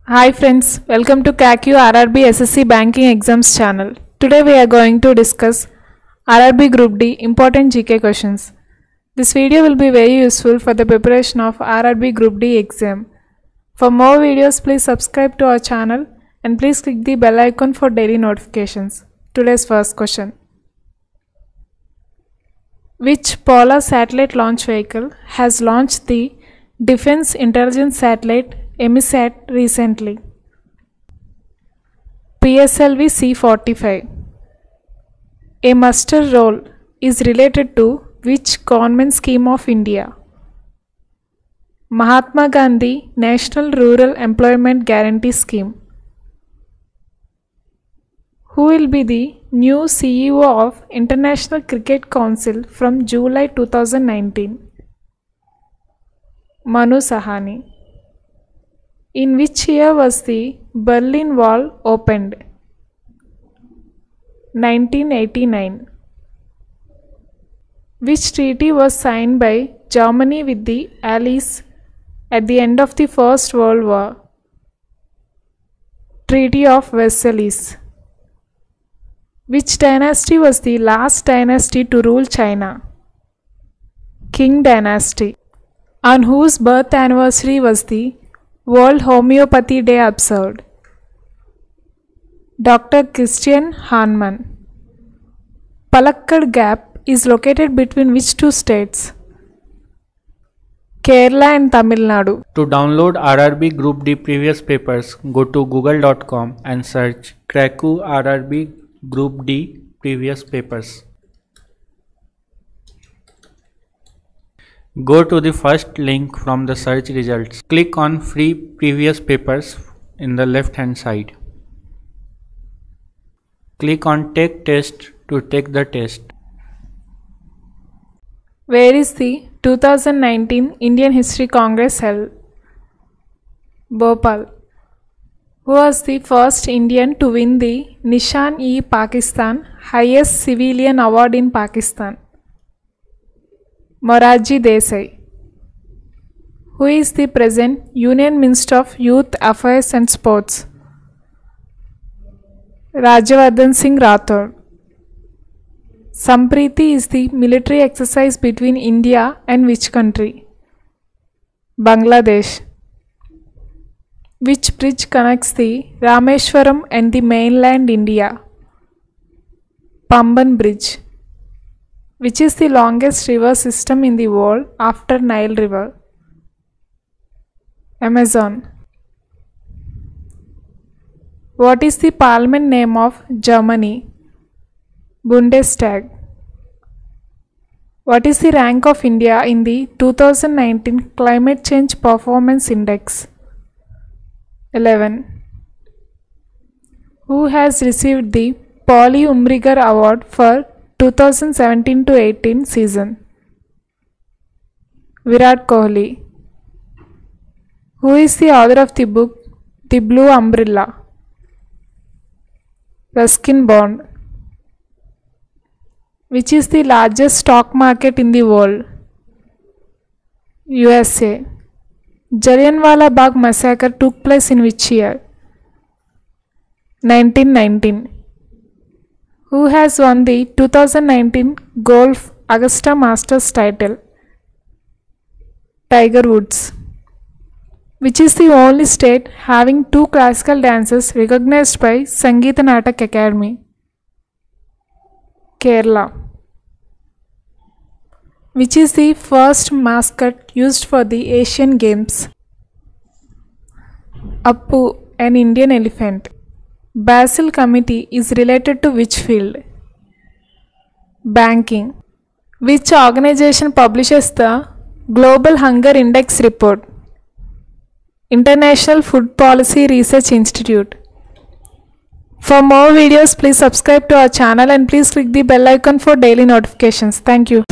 Hi friends, welcome to CACU RRB SSC Banking Exams channel. Today we are going to discuss RRB Group D important GK questions. This video will be very useful for the preparation of RRB Group D exam. For more videos, please subscribe to our channel and please click the bell icon for daily notifications. Today's first question. Which polar satellite launch vehicle has launched the Defense Intelligence Satellite EMISAT recently? PSLV C-45. A muster roll is related to which government scheme of India? Mahatma Gandhi National Rural Employment Guarantee Scheme. Who will be the new CEO of International Cricket Council from July 2019? Manu Sahani. In which year was the Berlin Wall opened? 1989. Which treaty was signed by Germany with the Allies at the end of the First World War? Treaty of Versailles. Which dynasty was the last dynasty to rule China? Qing Dynasty. On whose birth anniversary was the World Homeopathy Day observed? Dr.Christian Hahnemann. Palakkad Gap is located between which two states? Kerala and Tamil Nadu. To download RRB Group D previous papers, go to google.com and search CACU RRB Group D previous papers. Go to the first link from the search results. Click on free previous papers in the left hand side. Click on take test to take the test. Where is the 2019 Indian History Congress held? Bhopal. Who was the first Indian to win the Nishan-e-Pakistan highest civilian award in Pakistan? Morarji Desai. Who is the present Union Minister of Youth Affairs and Sports? Rajyavardhan Singh Rathore. Sampati is the military exercise between India and which country? Bangladesh. Which bridge connects the Rameshwaram and the mainland India? Pamban Bridge. Which is the longest river system in the world after Nile River? Amazon. What is the parliament name of Germany? Bundestag. What is the rank of India in the 2019 Climate Change Performance Index? 11. Who has received the umarigar Award for 2017-18 season? Virat Kohli. Who is the author of the book The Blue Umbrella? Ruskin Bond. Which is the largest stock market in the world? USA. Jallianwala Bagh massacre took place in which year? 1919. Who has won the 2019 Golf Augusta Masters title? Tiger Woods. Which is the only state having two classical dances recognized by Sangeeta Natak Academy? Kerala. Which is the first mascot used for the Asian Games? Appu, an Indian elephant. Basel Committee is related to which field? Banking. Which organization publishes the Global Hunger Index report? International Food Policy Research Institute. For more videos, please subscribe to our channel and please click the bell icon for daily notifications. Thank you.